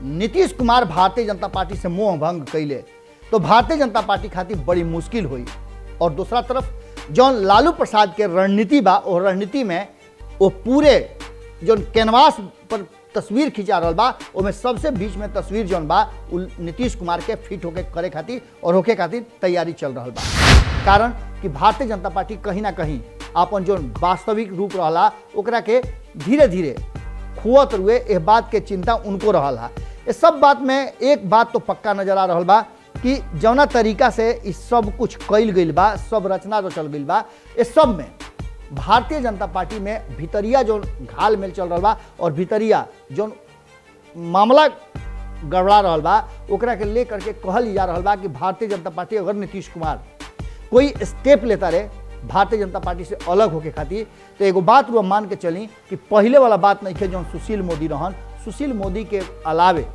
Nitish Kumar Bharatiya Janata party से मोह भंग कैले तो भारतीय जनता पार्टी खातिर बड़ी मुश्किल हुई। और दूसरा तरफ जौन लालू प्रसाद के रणनीति बा, और रणनीति में वो पूरे जौन कैनवास पर तस्वीर खिंचा रहा बा, उसमें सबसे बीच में तस्वीर जौन बा नीतीश कुमार के फिट होके करे खातिर और होके खातिर तैयारी चल रहा बा। कारण कि भारतीय जनता पार्टी कहीं ना कहीं अपन जौन वास्तविक रूप रहा ओकरा के धीरे धीरे खुआत रुए, इस बात के चिंता उनको रहा। इस सब बात में एक बात तो पक्का नजर आ रहा बा कि जौना तरीका से इस सब कुछ कैल गई बा, सब रचना रचल गई बा, इस सब में भारतीय जनता पार्टी में भितरिया जो घाल मेल चल रहा बा और भितरिया जो मामला गड़बड़ा रहा बा ओकरा के लेकर के कहल जा रहा बा कि भारतीय जनता पार्टी अगर नीतीश कुमार कोई स्टेप लेता रहे भारतीय जनता पार्टी से अलग होके खातिर, तो एगो बात वो मान के चली कि पहले वाला बात नहीं है जो सुशील मोदी रहन। सुशील मोदी के अलावे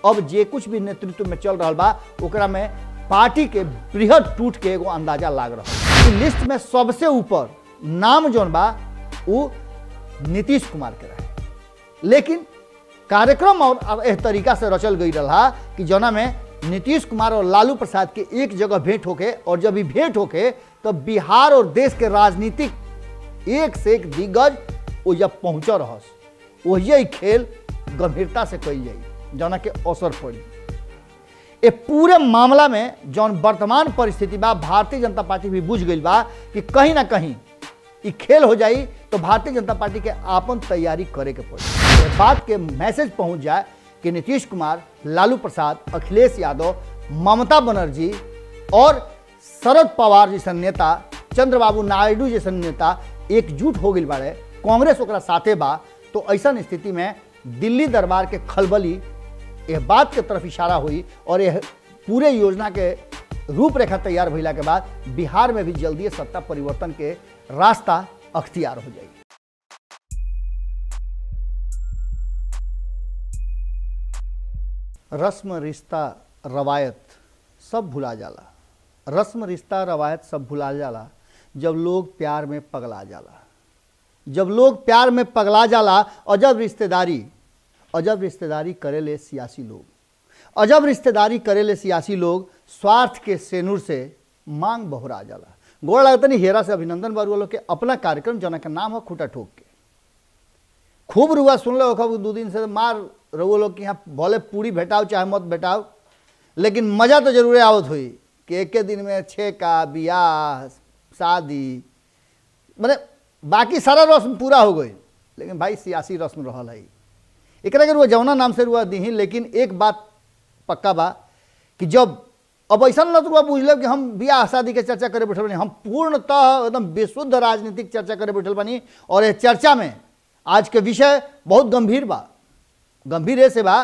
अब जे कुछ भी नेतृत्व में चल रहा बा ओकरा में पार्टी के बृहद टूट के एगो अंदाजा लाग रहा है। लिस्ट में सबसे ऊपर नाम जौन बा वो नीतीश कुमार के रहे, लेकिन कार्यक्रम और इस तरीका से रचल गई रहा कि जौना में नीतीश कुमार और लालू प्रसाद के एक जगह भेंट होके, और जब भी भेंट होके तो बिहार और देश के राजनीतिक एक से एक दिग्गज वो जब पहुंच रहस वही खेल गंभीरता से कही जाई जौना के असर पड़ी। ये पूरे मामला में जौन वर्तमान परिस्थिति बा भारतीय जनता पार्टी भी बुझ गई बा कि कहीं ना कहीं ये खेल हो जाई तो भारतीय जनता पार्टी के आपन तैयारी करे के पड़ी। ये बात के मैसेज पहुंच जाए कि नीतीश कुमार, लालू प्रसाद, अखिलेश यादव, ममता बनर्जी और शरद पवार जैसा नेता, चंद्रबाबू नायडू जैसा नेता एकजुट हो गई बाड़े, कांग्रेस ओकरा साथे बा, तो ऐसा स्थिति में दिल्ली दरबार के खलबली यह बात के तरफ इशारा हुई और यह पूरे योजना के रूपरेखा तैयार भइला के बाद बिहार में भी जल्दी सत्ता परिवर्तन के रास्ता अख्तियार हो जाएगी। रस्म रिश्ता रवायत सब भुला जाला, रस्म रिश्ता रवायत सब भुला जाला जब लोग प्यार में पगला जाला। जब लोग प्यार में पगला जाला अजब रिश्तेदारी करेले सियासी लोग, अजब रिश्तेदारी करेले सियासी लोग, स्वार्थ के सेनुर से मांग बहरा जाला। गोड़ लगता नहीं हेरा से अभिनंदन बरुआ के अपना कार्यक्रम जना का नाम है खूटा ठोक के खूब रुआ सुन लो। खब 2 दिन से मार रहुआ लोग कि यहाँ भले पूरी भेटाओ चाहे मत भेटाओ, लेकिन मज़ा तो जरूर आवत हुई कि एक दिन में 6 का बियाह शादी, मैंने बाकी सारा रस्म पूरा हो गई, लेकिन भाई सियासी रस्म रहल है। एकरा के रुआ जौना नाम से रुआ दी, लेकिन एक बात पक्का बा कि जब अब ऐसा न रुआ बुझ लो कि हम बियाह शादी के चर्चा करे बैठल बनी, हम पूर्णतः एकदम बेशुद्ध राजनीतिक चर्चा करे बैठल बनी। और ये चर्चा में आज के विषय बहुत गंभीर बा। गंभीर ऐसे बा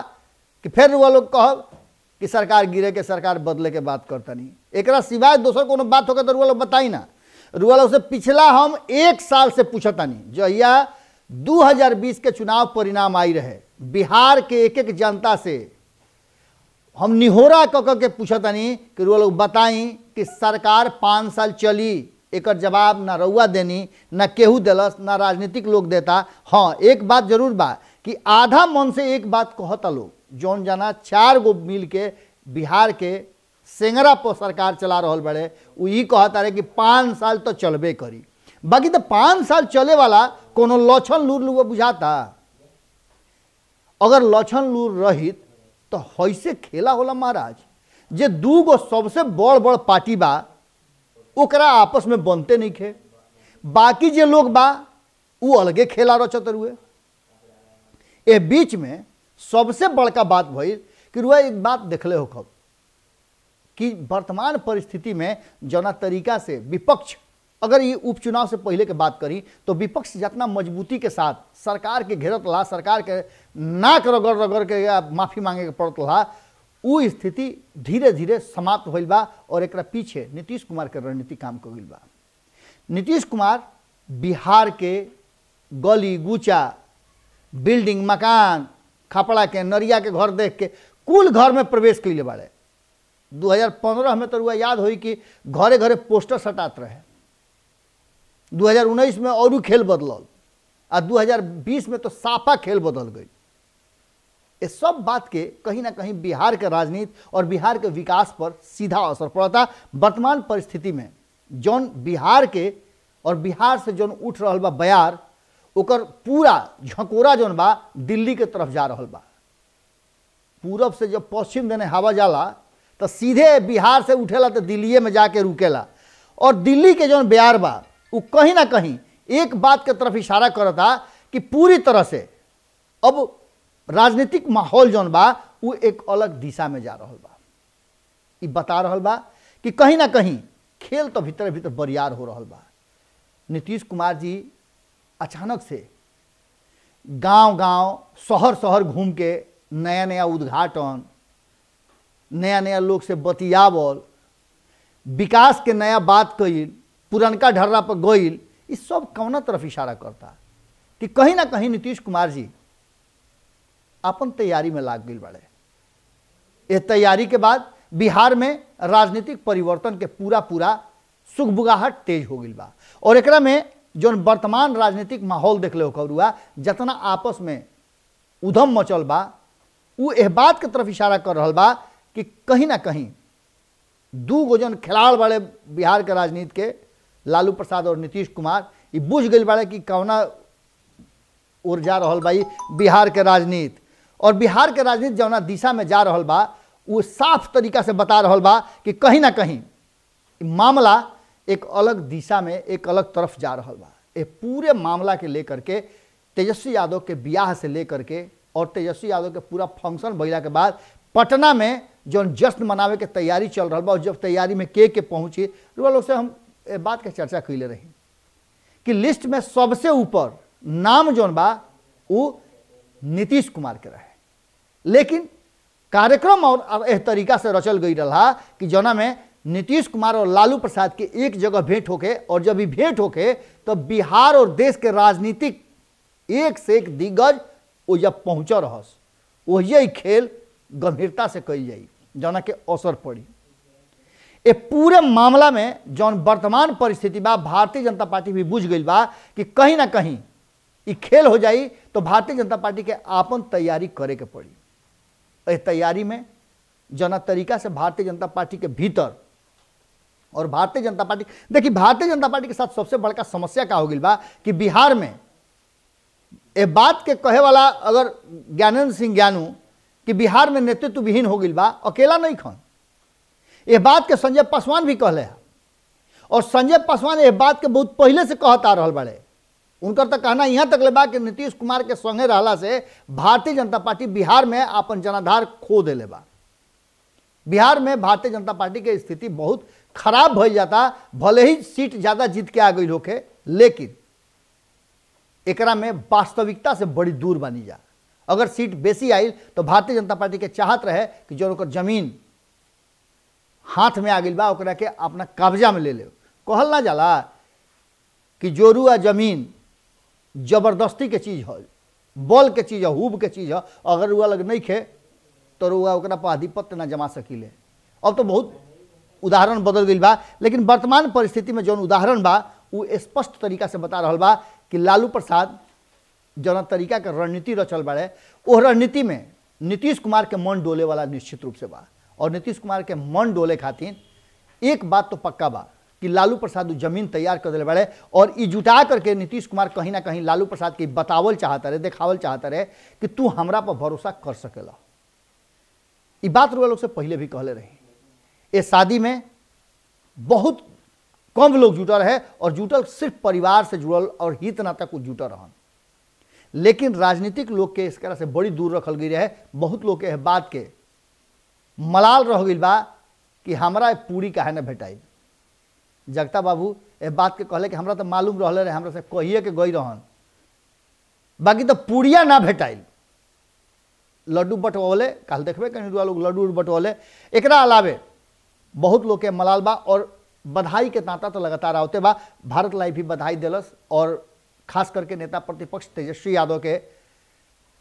कि फिर रुआ लोग कहब कि सरकार गिरे के सरकार बदले के बात करता नहीं। एकरा सिवाय दोसर कोनो बात होगा तो रुआ लोग बताई ना। रुआ लोग से पिछला हम 1 साल से पूछतानी, जहिया 2020 के चुनाव परिणाम आई रहे, बिहार के एक एक जनता से हम निहोरा कह के पूछतानी कि रुआ लोग बताई कि सरकार 5 साल चली, एक जवाब ना रउआ देनी, ना केहू दिलस, ना राजनीतिक लोग देता। हाँ, एक बात जरूर बा कि आधा मन से एक बात कहता लोग, जौन जना 4 गो मिल के बिहार के सेंगरा पर सरकार चला रहल बड़े, वो ये कहता रहे कि 5 साल तो चलबे करी। बाकी तो 5 साल चले वाला कोनो लक्षण लूर लुआ बुझाता? अगर लक्षण लूर रहित तो हैसे खेला होला महाराज। जे 2 गो सबसे बड़ बड़ पार्टी बा ओकरा आपस में बनते नहीं खे, बाकी जे लोग बा वो अलगे खेला रचत रुए। ए बीच में सबसे बड़का बात भइल कि रुआ एक बात देखले हो खब कि वर्तमान परिस्थिति में जना तरीका से विपक्ष, अगर ये उपचुनाव से पहले के बात करी तो विपक्ष जितना मजबूती के साथ सरकार के घेरत रहा, सरकार के नाक रगड़ रगड़ के या माफ़ी मांगे के पड़त रहा, वो स्थिति धीरे धीरे समाप्त होइल बा। और एक पीछे नीतीश कुमार के रणनीति काम कर गई बा। नीतीश कुमार बिहार के गली गुचा, बिल्डिंग, मकान, खपड़ा के, नरिया के घर देख के कुल घर में प्रवेश कैले बाड़े। 2015 में तो रुआ याद होई कि घरे घरे पोस्टर सटात रहे, 2019 में और खेल बदलल, और 2020 में तो साफा खेल बदल गई। ये सब बात के कहीं ना कहीं बिहार के राजनीति और बिहार के विकास पर सीधा असर पड़ता। वर्तमान परिस्थिति में जौन बिहार के और बिहार से जौन उठ रहा बा बयार, ओकर पूरा झकोरा जौन बा दिल्ली के तरफ जा रहा बा। पूरब से जब पश्चिम देने हवा जाला तो सीधे बिहार से उठेला तो दिल्ली में जाके रुकेला। और दिल्ली के जौन बयार बा वो कहीं ना कहीं एक बात के तरफ इशारा करता कि पूरी तरह से अब राजनीतिक माहौल जौन बा वो एक अलग दिशा में जा रहा बा। ये बता रहा बा कि कहीं ना कहीं खेल तो भीतर भीतर बरियार हो रहा बा। नीतीश कुमार जी अचानक से गांव गांव शहर शहर घूम के नया नया उद्घाटन, नया नया लोग से बतियावल, विकास के नया बात कइल, पुरनका ढर्रा पर गइल, इस सब कौना तरफ इशारा करता कि कहीं ना कहीं नीतीश कुमार जी अपन तैयारी में लाग गई बड़े। ये तैयारी के बाद बिहार में राजनीतिक परिवर्तन के पूरा सुगबुगाहट तेज हो गई बा। और एकरा में जो वर्तमान राजनीतिक माहौल देख लो करुआ जितना आपस में उधम मचल बा वो एह बात के तरफ इशारा कर रहा बा कि कहीं ना कहीं दू गो जन खिलाड़ वाले बिहार के राजनीति के, लालू प्रसाद और नीतीश कुमार, ये बुझ गई बाड़े कि कौना ओर जा रहा बा बिहार के राजनीति। और बिहार के राजनीति जौना दिशा में जा रहा बा वो साफ तरीका से बता रहा बा कि कहीं ना कहीं मामला एक अलग दिशा में, एक अलग तरफ जा रहा बा। ये पूरे मामला के लेकर के तेजस्वी यादव के ब्याह से लेकर के और तेजस्वी यादव के पूरा फंक्शन भइला के बाद पटना में जो जश्न मनावे के तैयारी चल रहा बा और जब तैयारी में के पहुंची लोग से हम ए बात के चर्चा कैले रही कि लिस्ट में सबसे ऊपर नाम जौन बा वो नीतीश कुमार के रहे। लेकिन कार्यक्रम और एह तरीका से रचल गई रहा कि जौना में नीतीश कुमार और लालू प्रसाद के एक जगह भेंट होके, और जब भी भेंट होके तो बिहार और देश के राजनीतिक एक से एक दिग्गज वो जब पहुँच रहस वही खेल गंभीरता से कही जाई जौना के असर पड़ी। ए पूरे मामला में जौन वर्तमान परिस्थिति बा भारतीय जनता पार्टी भी बुझ गई बा कि कहीं ना कहीं ये खेल हो जाई तो भारतीय जनता पार्टी के आपन तैयारी करे के पड़ी। इस तैयारी में जना तरीका से भारतीय जनता पार्टी के भीतर और भारतीय जनता पार्टी, देखिए भारतीय जनता पार्टी के साथ सबसे बड़का समस्या का हो गई बा कि बिहार में ए बात के कहे वाला अगर ज्ञानेंद्र सिंह ज्ञानू कि बिहार में नेतृत्व विहीन हो गई बा, अकेला नहीं खन। ये बात के संजय पासवान भी कहले हैं और संजय पासवान ये बात के बहुत पहले से कहता रहा बड़े। उनकर तो कहना यहाँ तक ले बा कि नीतीश कुमार के संगे रहला से भारतीय जनता पार्टी बिहार में अपन जनाधार खो देले बा। बिहार में भारतीय जनता पार्टी के स्थिति बहुत खराब भइल जाता, भले ही सीट ज़्यादा जीत के आ गई होके, लेकिन एकरा में वास्तविकता से बड़ी दूर बनी जा। अगर सीट बेसी आई तो भारतीय जनता पार्टी के चाहत रहे कि जो ओकर जमीन हाथ में आ गई बा ओकरा के अपना कब्जा में ले ले। कहल ना जाला कि जोरू आ जमीन जबरदस्ती के चीज़ है, बल के चीज़ है, हुब के चीज़ है। अगर रुआ लग नहीं खे तो रुआ ओकरा पर आधिपत्य ना जमा सकीले। अब तो बहुत उदाहरण बदल गई बा, लेकिन वर्तमान परिस्थिति में जौन उदाहरण बा वो स्पष्ट तरीका से बता रहा बा कि लालू प्रसाद जौन तरीका के रणनीति रचल बाड़े वो रणनीति में नीतीश कुमार के मन डोले वाला निश्चित रूप से बा। और नीतीश कुमार के मन डोले खातिर एक बात तो पक्का बा कि लालू प्रसाद जमीन तैयार कर दिले बाड़े और ई जुटा करके नीतीश कुमार कहीं ना कहीं लालू प्रसाद के बतावल चाहता रहे, देखावल चाहता रहे कि तू हमरा पर भरोसा कर सकेला। ये बात रुआ लोग से पहले भी कहले रही। ये शादी में बहुत कम लोग जुटल है और जुटल सिर्फ परिवार से जुड़ल और हित नाता को जुटल रहन, लेकिन राजनीतिक लोग के इस तरह से बड़ी दूर रखल गई रहे। बहुत लोग के बात के मलाल रह गई बा कि हमरा पूरी काहे न भेटाई। जगता बाबू ए बात के कहले कि हमरा तो मालूम रहले रहे, हमरा से कहिए के गई रहन, बाकी तो पूड़िया ना भेटाइल। लड्डू बंटवले कल देखबे कहीं लोग लड्डू बंटवले। एकरा अलावे बहुत लोग के मलाल बा और बधाई के नाता तो लगातार आवते बा। भारत लाइव भी बधाई दिलस और खास करके नेता प्रतिपक्ष तेजस्वी यादव के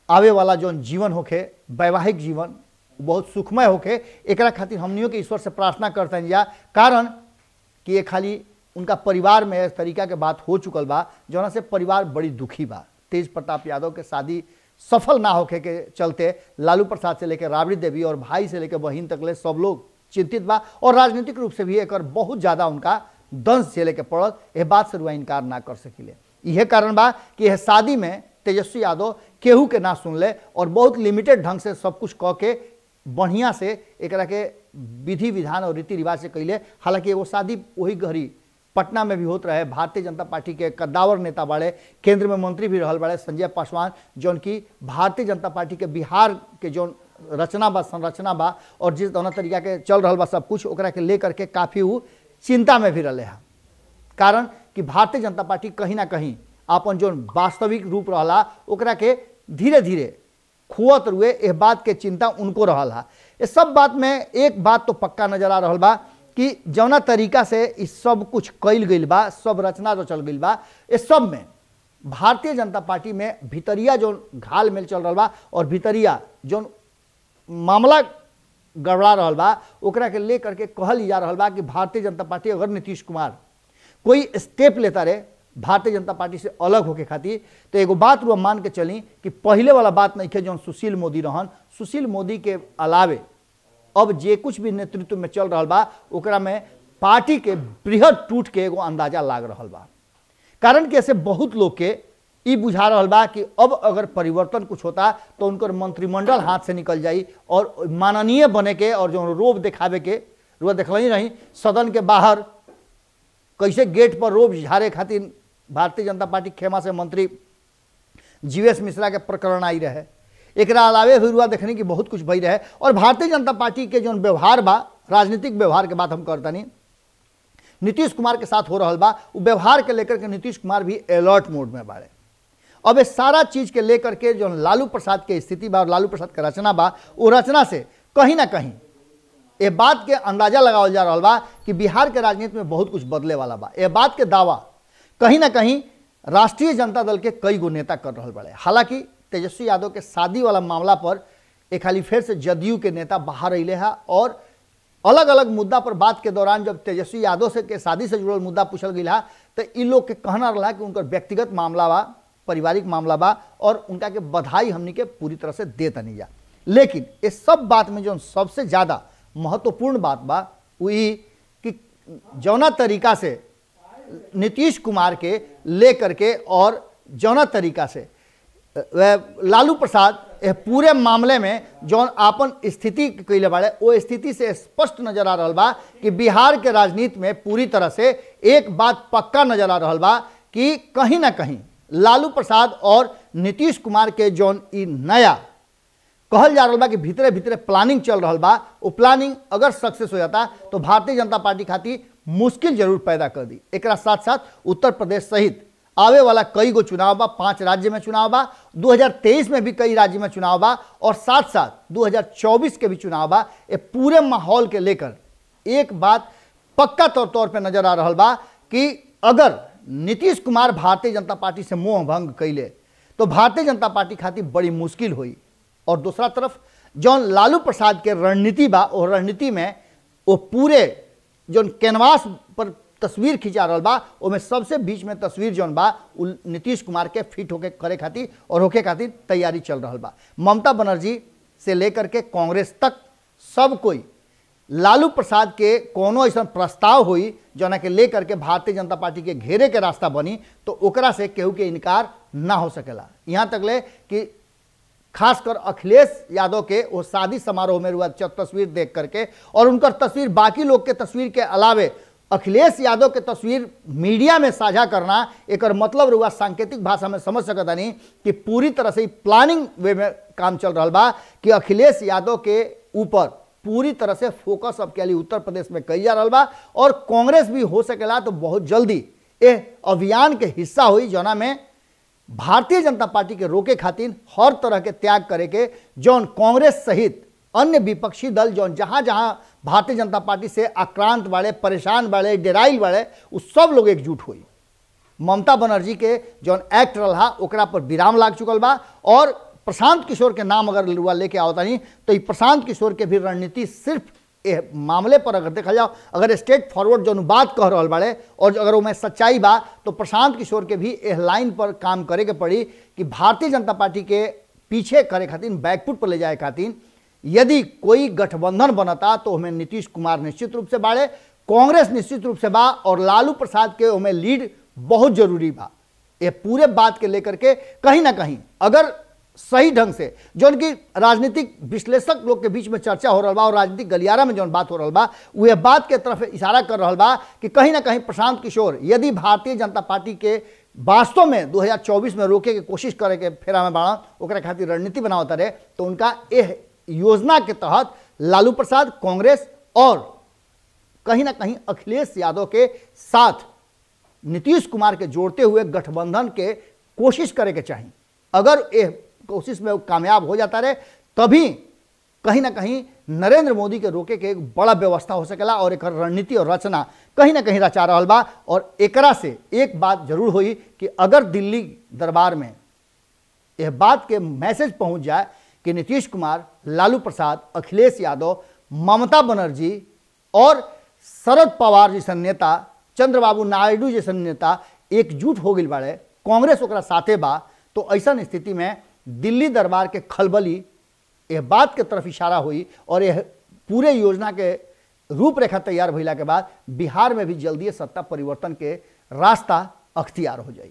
आवे वाला जो जीवन होके, वैवाहिक जीवन बहुत सुखमय होके, एकरा खातिर हमनियों के ईश्वर से प्रार्थना करते हैं। कारण कि ये खाली उनका परिवार में इस तरीका के बात हो चुकल बा जौना से परिवार बड़ी दुखी बा। तेज प्रताप यादव के शादी सफल ना होके के चलते लालू प्रसाद से लेकर राबड़ी देवी और भाई से लेकर बहन तक ले सब लोग चिंतित बा और राजनीतिक रूप से भी एक बहुत ज़्यादा उनका दंश झेले के पड़ल। यह बात से रुआ इनकार ना कर सकिले। यह कारण बा कि यह शादी में तेजस्वी यादव केहू के ना सुन ले और बहुत लिमिटेड ढंग से सब कुछ कह के बढ़िया से एकरा के विधि विधान और रीति रिवाज से कैले। हालांकि वो शादी वही घड़ी पटना में भी होत रहे। भारतीय जनता पार्टी के कद्दावर नेता बाड़े, केंद्र में मंत्री भी रहल बाड़े संजय पासवान, जौन की भारतीय जनता पार्टी के बिहार के जो रचना बा संरचना बा और जिस दोनों तरीका के चल रहा बा सब कुछ ओकरा के लेकर के काफ़ी वो चिंता में भी रहे हैं। कारण कि भारतीय जनता पार्टी कहीं ना कहीं अपन जो वास्तविक रूप रहा ओकरा के धीरे धीरे खुआत रुए। यह बात के चिंता उनको रहा। ये सब बात में एक बात तो पक्का नजर आ रहा बा कि जौना तरीका से इस सब कुछ कैल गई बा, सब रचना जो चल गई बा, इस सब में भारतीय जनता पार्टी में भीतरिया जो घाल मेल चल रहा बा और भीतरिया जो मामला गड़बड़ा रहा बा ओकरा के लेकर के कहल जा रहा बा कि भारतीय जनता पार्टी अगर नीतीश कुमार कोई स्टेप लेता रहे भारतीय जनता पार्टी से अलग होके खातिर तो एगो बात रुआ मान के चली कि पहले वाला बात नहीं है जो सुशील मोदी रहन। सुशील मोदी के अलावे अब जे कुछ भी नेतृत्व में चल रहा बा ओकरा में पार्टी के बृहद टूट के एगो अंदाजा लाग रहा बा। कारण कि ऐसे बहुत लोग के ई बुझा रहा बा कि अब अगर परिवर्तन कुछ होता तो उनकर मंत्रिमंडल हाथ से निकल जाई और माननीय बने के और जो रोब दिखावे के रुआ देखल ही रही सदन के बाहर कैसे गेट पर रोब झाड़े खातिर भारतीय जनता पार्टी खेमा से मंत्री जीवेश मिश्रा के प्रकरण आई रहे। एकरा अलावे भी रुआ देखने की बहुत कुछ भई रहे और भारतीय जनता पार्टी के जो व्यवहार बा राजनीतिक व्यवहार के बात हम करतनी नीतीश कुमार के साथ हो रहा बा वो व्यवहार के लेकर के नीतीश कुमार भी अलर्ट मोड में बाड़े। अब इस सारा चीज के लेकर के जो लालू प्रसाद के स्थिति बा और लालू प्रसाद के रचना बा वो रचना से कहीं ना कहीं ये बात के अंदाजा लगावल जा रहा बा कि बिहार के राजनीति में बहुत कुछ बदले वाला बा। ये बात के दावा कहीं ना कहीं राष्ट्रीय जनता दल के कई गो नेता कर रहा बड़े। हालांकि तेजस्वी यादव के शादी वाला मामला पर एक खाली फिर से जदयू के नेता बाहर अले है और अलग अलग मुद्दा पर बात के दौरान जब तेजस्वी यादव से के शादी से जुड़ल मुद्दा पूछल गया तो इन लोग के कहना रहा कि उनका व्यक्तिगत मामला बा, पारिवारिक मामला बा और उनका के बधाई हमनी के पूरी तरह से दे तनी जा। लेकिन इस सब बात में जो सबसे ज़्यादा महत्वपूर्ण बात बा वही कि जौना तरीका से नीतीश कुमार के लेकर के और जौना तरीका से लालू प्रसाद पूरे मामले में जौन आपन स्थिति कैले बाड़े वो स्थिति से स्पष्ट नजर आ रहा बा कि बिहार के राजनीति में पूरी तरह से एक बात पक्का नजर आ रहा बा कि कहीं ना कहीं लालू प्रसाद और नीतीश कुमार के जौन ई नया कहल जा रहा बा कि भीतरे भीतरे प्लानिंग चल रहा बा वो प्लानिंग अगर सक्सेस हो जाता तो भारतीय जनता पार्टी खातिर मुश्किल जरूर पैदा कर दी। एक साथ साथ उत्तर प्रदेश सहित आवे वाला कई गो चुनाव बा, 5 राज्य में चुनाव बा, 2023 में भी कई राज्य में चुनाव बा और साथ साथ 2024 के भी चुनाव बा। ये पूरे माहौल के लेकर एक बात पक्का तौर पे नजर आ रहा बा कि अगर नीतीश कुमार भारतीय जनता पार्टी से मोह भंग कैले तो भारतीय जनता पार्टी खातिर बड़ी मुश्किल हुई। और दूसरा तरफ जौन लालू प्रसाद के रणनीति बा और रणनीति में वो पूरे जौन कैनवास पर तस्वीर खिंचा रहा बा उसमें सबसे बीच में तस्वीर जौन बा नीतीश कुमार के फिट होके करे खातिर और होके खातिर तैयारी चल रहा बा। ममता बनर्जी से लेकर के कांग्रेस तक सब कोई लालू प्रसाद के कोनो ऐसा प्रस्ताव हुई जना के लेकर के भारतीय जनता पार्टी के घेरे के रास्ता बनी तो ओकरा से केहू के इनकार ना हो सकेला। यहाँ तक ले कि खासकर अखिलेश यादव के वो शादी समारोह में हुआ तस्वीर देख करके और उनका तस्वीर बाकी लोग के तस्वीर के अलावे अखिलेश यादव के तस्वीर मीडिया में साझा करना एक मतलब रुआ सांकेतिक भाषा में समझ सकता नहीं कि पूरी तरह से प्लानिंग वे में काम चल रहा बा कि अखिलेश यादव के ऊपर पूरी तरह से फोकस अब के लिए उत्तर प्रदेश में कई जा रहा बा और कांग्रेस भी हो सकेला तो बहुत जल्दी ये अभियान के हिस्सा हुई जना में भारतीय जनता पार्टी के रोके खातिर हर तरह के त्याग करे के जौन कांग्रेस सहित अन्य विपक्षी दल जौन जहां जहां भारतीय जनता पार्टी से आक्रांत बाड़े, परेशान बाड़े, डेराइल बाड़े उस सब लोग एकजुट हुई। ममता बनर्जी के जौन एक्ट रहा ओकरा पर विराम लाग चुकल बा और प्रशांत किशोर के नाम अगर लुआ लेके आवता नहीं तो ये प्रशांत किशोर के भी रणनीति सिर्फ ए मामले पर अगर देखा जाओ अगर स्टेट फॉरवर्ड जो बात कह रहा बाड़े और अगर वो सच्चाई बा तो प्रशांत किशोर के भी एह लाइन पर काम करे के पड़ी कि भारतीय जनता पार्टी के पीछे करे खातिर, बैकफुट पर ले जाए खातिर यदि कोई गठबंधन बनता तो हमें नीतीश कुमार निश्चित रूप से बाड़े, कांग्रेस निश्चित रूप से बा, और लालू प्रसाद के हमें लीड बहुत जरूरी बा। ये पूरे बात के लेकर के कहीं ना कहीं अगर सही ढंग से जो उनकी राजनीतिक विश्लेषक लोग के बीच में चर्चा हो रहा बा और राजनीतिक गलियारा में जो बात हो रहा बा, वह बात के तरफ इशारा कर रहा बा कि कहीं ना कहीं प्रशांत किशोर यदि भारतीय जनता पार्टी के वास्तव में 2024 में रोके के कोशिश करे के फेरा में बाड़ा, ओकरा खातिर रणनीति बनावता रहे, तो उनका यह योजना के तहत लालू प्रसाद, कांग्रेस और कहीं ना कहीं अखिलेश यादव के साथ नीतीश कुमार के जोड़ते हुए गठबंधन के कोशिश करे के चाहिए। अगर यह कोशिश में कामयाब हो जाता रहे तभी कहीं ना कहीं नरेंद्र मोदी के रोके के एक बड़ा व्यवस्था हो सकेला और एक रणनीति और रचना कहीं ना कहीं रचा रहल बा। और एकरा से एक बात जरूर हुई कि अगर दिल्ली दरबार में यह बात के मैसेज पहुंच जाए कि नीतीश कुमार, लालू प्रसाद, अखिलेश यादव, ममता बनर्जी और शरद पवार जैसे नेता, चंद्रबाबू नायडू जैसे नेता एकजुट हो गई बाड़े, कांग्रेस ओकरा साथे बा, तो ऐसा स्थिति में दिल्ली दरबार के खलबली यह बात के तरफ इशारा हुई और यह पूरे योजना के रूपरेखा तैयार भइला के बाद बिहार में भी जल्दी सत्ता परिवर्तन के रास्ता अख्तियार हो जाए।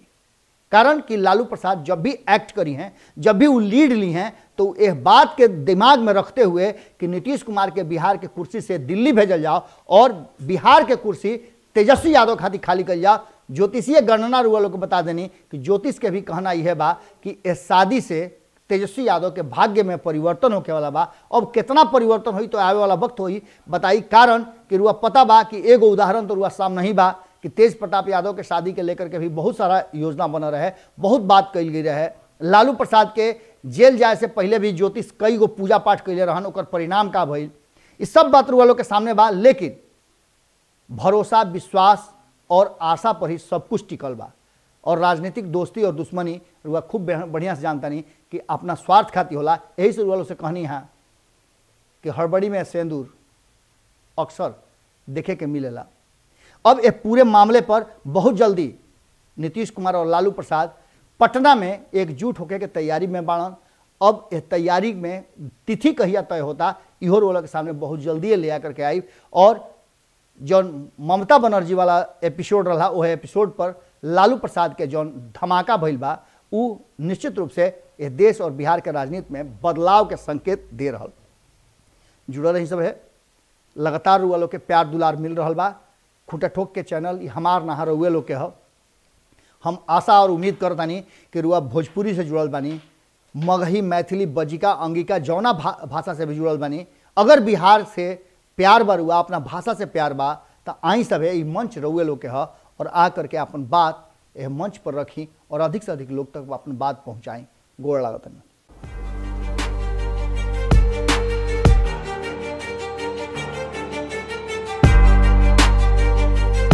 कारण कि लालू प्रसाद जब भी एक्ट करी हैं, जब भी वो लीड ली हैं, तो यह बात के दिमाग में रखते हुए कि नीतीश कुमार के बिहार के कुर्सी से दिल्ली भेजल जाओ और बिहार के कुर्सी तेजस्वी यादव खातिर खाली कर जाओ। ज्योतिषीय गणना रुआ लोग को बता देनी कि ज्योतिष के भी कहना यह बा कि इस शादी से तेजस्वी यादव के भाग्य में परिवर्तन होके वाला बा। अब कितना परिवर्तन हुई तो आवे वाला वक्त हुई बताई। कारण कि रुआ पता बा कि एगो उदाहरण तो रुआ सामने नहीं बा कि तेज प्रताप यादव के शादी के लेकर के भी बहुत सारा योजना बना रहे, बहुत बात कही गई रहे। लालू प्रसाद के जेल जाए से पहले भी ज्योतिष कई गो पूजा पाठ कैले रहन, ओकर परिणाम का भइल, इस सब बात रुआ लोग के सामने बा। लेकिन भरोसा, विश्वास और आशा पर ही सब कुछ टिकल बा। और राजनीतिक दोस्ती और दुश्मनी रुआ खूब बढ़िया से जानता नहीं कि अपना स्वार्थ खातिर होला। यही से रुआ लोग से कहनी है कि हड़बड़ी में सेंदूर अक्सर देखे के मिलेला। अब ये पूरे मामले पर बहुत जल्दी नीतीश कुमार और लालू प्रसाद पटना में एकजुट होकर के तैयारी में बाड़न। अब यह तैयारी में तिथि कहिया तय होता, इहो रोल के सामने बहुत जल्दी ले आकर के आई। और जो ममता बनर्जी वाला एपिसोड रहा, वह एपिसोड पर लालू प्रसाद के जो धमाका भइल बा, उ निश्चित रूप से यह देश और बिहार के राजनीति में बदलाव के संकेत दे रहा। जुड़ल रही सब है, लगातार रुआ लोग के प्यार दुलार मिल रहा बा। खूंटा ठोक के चैनल हमार नहा रुए लोग के हो। हम आशा और उम्मीद करतानी कि रुआ भोजपुरी से जुड़ल बानी, मगही, मैथिली, बजिका, अंगिका जौना भाषा से भी जुड़ल बानी। अगर बिहार से प्यार बा, रुआ अपना भाषा से प्यार बा, तो आई सब है मंच रुए लोग के हो और आ करके अपन बात यह मंच पर रखी और अधिक से अधिक लोग तक अपन बात पहुँचाएँ। गोड़ लागतन।